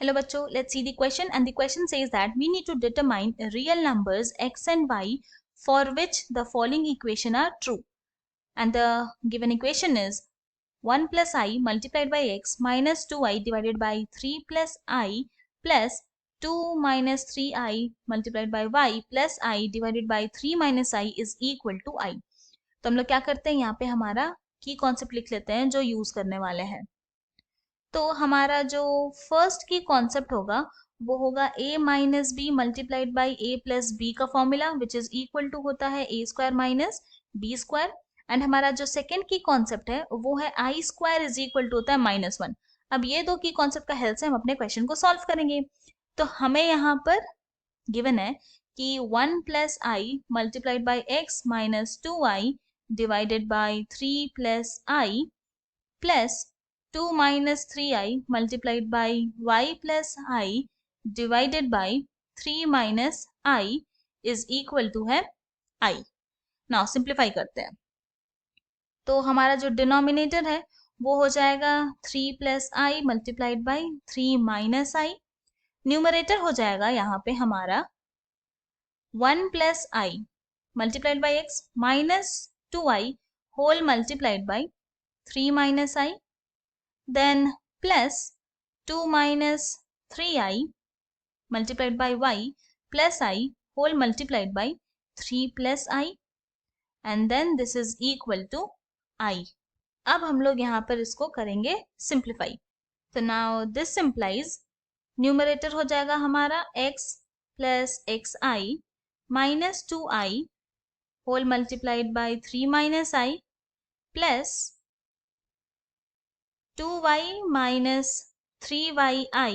Hello bachcho, let's see the question, and the question says that we need to determine real numbers x and y for which the following equation are true. And the given equation is 1 plus I multiplied by x minus 2i divided by 3 plus I plus 2 minus 3i multiplied by y plus I divided by 3 minus I is equal to I. तो हम लोग क्या करते हैं, यहाँ पे हमारा की कॉन्सेप्ट लिख लेते हैं जो यूज करने वाले हैं. तो हमारा जो फर्स्ट की कॉन्सेप्ट होगा वो होगा a minus b multiplied by a plus b का formula which is equal to होता है a square minus b square. And हमारा जो सेकेंड की कॉन्सेप्ट है वो है i square is equal to होता है -1. अब ये दो की कॉन्सेप्ट का हेल्प से हम अपने क्वेश्चन को सॉल्व करेंगे. तो हमें यहाँ पर गिवन है कि 1 plus I multiplied by x minus 2i divided by 3 plus I plus 2 minus 3i multiplied by y plus I divided by 3 minus I is equal to है I. Now simplify करते हैं. तो हमारा जो डिनोमिनेटर है वो हो जाएगा 3 plus I multiplied by 3 minus I. Numerator हो जाएगा यहाँ पे हमारा 1 plus I multiplied by x minus 2i whole multiplied by 3 minus I. Then plus 2 minus 3i multiplied by y plus I whole multiplied by 3 plus I, and then this is equal to I. अब हम लोग यहाँ पर इसको करेंगे simplify. So now this implies numerator हो जाएगा हमारा x plus xi minus 2i whole multiplied by 3 minus I plus 2y minus 3yi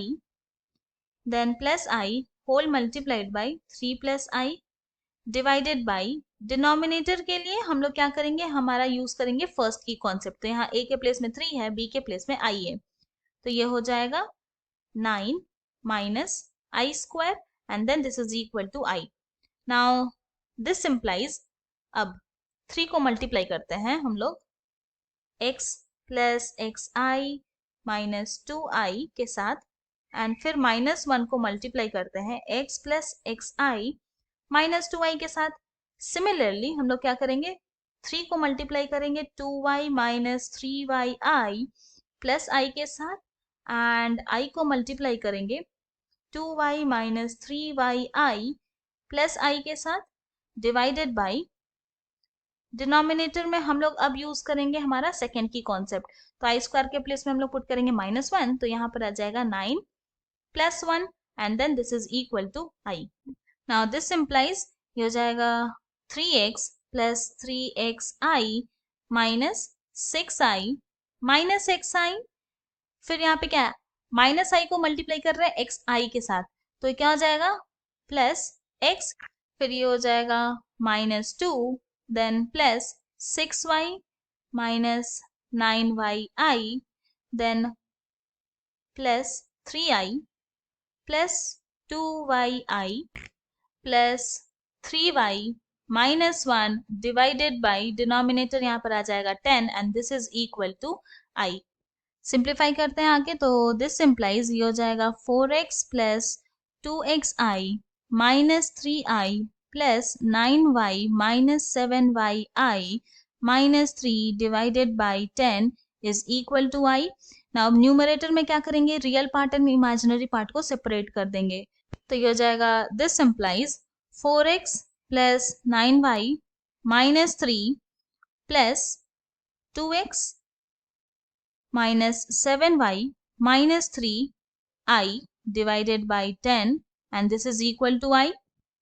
then plus I whole multiplied by 3 plus I divided by denominator के लिए हम लोग क्या करेंगे, हमारा यूज करेंगे फर्स्ट की कॉन्सेप्ट. तो यहाँ a के प्लेस में 3 है, b के प्लेस में i है, तो ये हो जाएगा 9 minus I square and then this is equal to I. Now this implies अब 3 को मल्टीप्लाई करते हैं हम लोग x प्लस एक्स आई माइनस 2i के साथ, एंड फिर -1 को मल्टीप्लाई करते हैं x प्लस एक्स आई माइनस 2i के साथ. सिमिलरली हम लोग क्या करेंगे, 3 को मल्टीप्लाई करेंगे 2y minus 3yi plus i के साथ, एंड i को मल्टीप्लाई करेंगे 2y minus 3yi plus i के साथ डिवाइडेड बाई डिनोमिनेटर में हम लोग अब यूज करेंगे हमारा सेकेंड की कॉन्सेप्ट. तो आई स्क्वायर के प्लेस में हम लोग पुट करेंगे -1, तो यहाँ पर आ जाएगा 9 plus 1 and then this is equal to i. Now this implies ये हो जाएगा 3x plus 3xi minus 6i minus xi. फिर यहाँ पे क्या है, माइनस आई को मल्टीप्लाई कर रहे हैं xi के साथ, तो ये क्या हो जाएगा प्लस x, फिर ये हो जाएगा -2 then plus 6y minus 9yi then plus 3i plus 2yi plus 3y minus 1 divided by denominator यहाँ पर आ जाएगा 10 and this is equal to I. Simplify करते हैं आगे, तो दिस implies ये हो जाएगा 4x plus 2xi minus 3i plus 9y minus 7yi minus 3 divided by 10 is equal to I. Now numerator में क्या करेंगे, real part and imaginary part को सेपरेट कर देंगे. तो ये हो जाएगा this implies 4x plus 9y minus 3 plus 2x minus 7y minus 3i divided by 10 and this is equal to I.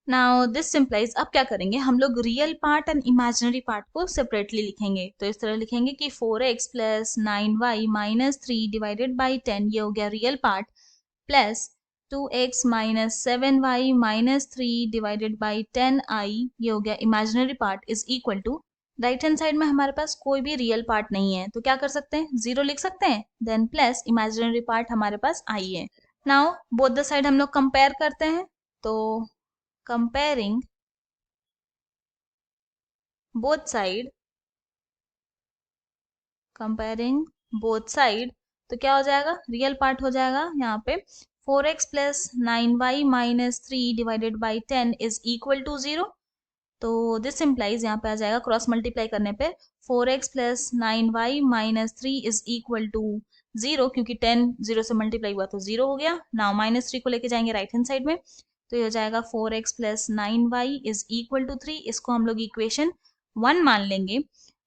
Now this simplifies, अब क्या करेंगे हम लोग real part and imaginary part को सेपरेटली लिखेंगे. तो इस तरह लिखेंगे कि 4x plus 9y minus 3 divided by 10 ये हो गया real part, plus 2x minus 7y minus 3 divided by 10i ये हो गया imaginary part is equal to, right hand side में हमारे पास कोई भी रियल पार्ट नहीं है तो क्या कर सकते हैं, 0 लिख सकते हैं, देन प्लस इमेजिनरी पार्ट हमारे पास i है. नाउ बोथ द साइड हम लोग कंपेयर करते हैं, तो comparing both side तो क्या हो जाएगा, रियल पार्ट हो जाएगा यहाँ पे 4x plus 9y minus 3 divided by 10 is equal to 0। तो दिस इम्प्लाइज यहाँ पे आ जाएगा क्रॉस मल्टीप्लाई करने पे 4x plus 9y minus 3 is equal to 0, क्योंकि 10 0 से मल्टीप्लाई हुआ तो 0 हो गया। नाउ माइनस 3 को लेके जाएंगे राइट हैंड साइड में, तो ये हो जाएगा 4x plus 9y is equal to 3। इसको हम लोग इक्वेशन 1 मान लेंगे।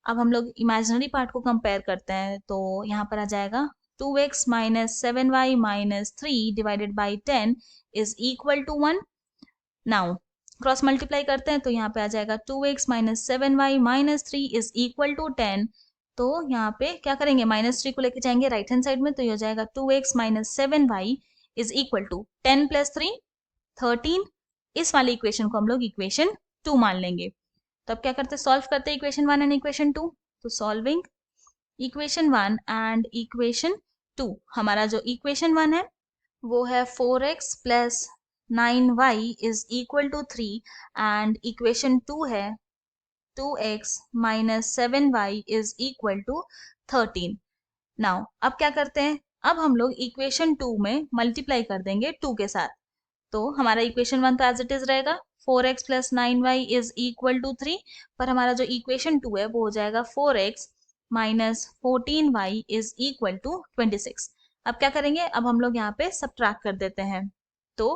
अब हम लोग इमेजिनरी पार्ट को कंपेयर करते हैं, तो यहाँ पर आ जाएगा 2x minus 7y minus 3 divided by 10 is equal to 1। Now cross multiply करते हैं, तो यहाँ पे आ जाएगा 2x minus 7y minus 3 is equal to 10। तो यहाँ पे क्या करेंगे, माइनस 3 को लेके जाएंगे राइट हैंड साइड में, तो ये हो जाएगा 2x minus 7y is equal to 10 plus 3 13। इस वाली इक्वेशन को हम लोग इक्वेशन 2 मान लेंगे। तो अब क्या करते हैं, सॉल्व करते हैं इक्वेशन 1 एंड इक्वेशन 2। तो सॉल्विंग इक्वेशन 1 एंड इक्वेशन 2, हमारा जो इक्वेशन 1 है वो है 4x plus 9y is equal to 3 and equation 2 है 2x minus 7y is equal to 13। Now अब क्या करते हैं, अब हम लोग इक्वेशन 2 में मल्टीप्लाई कर देंगे 2 के साथ। तो हमारा इक्वेशन 1 तो एज इट इज रहेगा 4x plus 9y is equal to 3, पर हमारा जो इक्वेशन 2 है वो हो जाएगा 4x minus 14y is equal to 26। अब क्या करेंगे, अब हम लोग यहाँ पे सब्ट्रैक्ट कर देते हैं। तो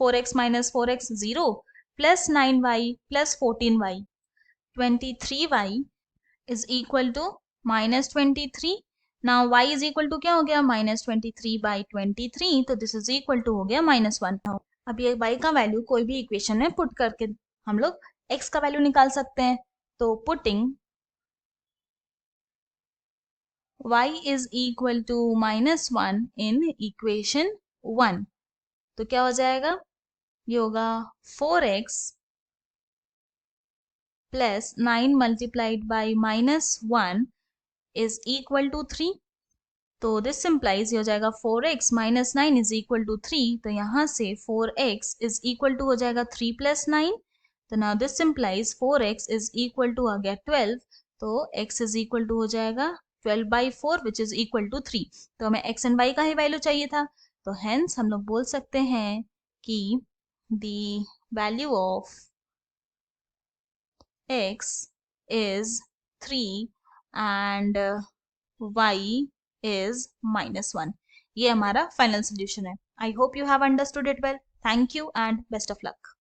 4x minus 4x 0 plus 9y plus 14y 23y is equal to minus 23। Now y is equal to क्या हो गया, माइनस 23 बाई 23, तो दिस इज इक्वल टू हो गया -1। अब ये y का वैल्यू कोई भी इक्वेशन में पुट करके हम लोग x का वैल्यू निकाल सकते हैं। तो putting y is equal to -1 in equation 1, तो क्या हो जाएगा, ये होगा 4x plus 9 multiplied by -1 is equal to 3। तो दिस सिंप्लाइज ये हो जाएगा 4x minus 9 is equal to 3। तो यहाँ से 4x इज इक्वल टू हो जाएगा 3 प्लस 9। तो now this simplifies 4x is equal to आ गया 12। तो x इज इक्वल टू हो जाएगा 12 by 4 which is equal to 3। तो हमें x एंड y का ही वैल्यू चाहिए था, तो हेंस हम लोग बोल सकते हैं कि the value of x is 3 and y is -1। ये हमारा फाइनल सोल्यूशन है। I hope you have understood it well. Thank you and best of luck.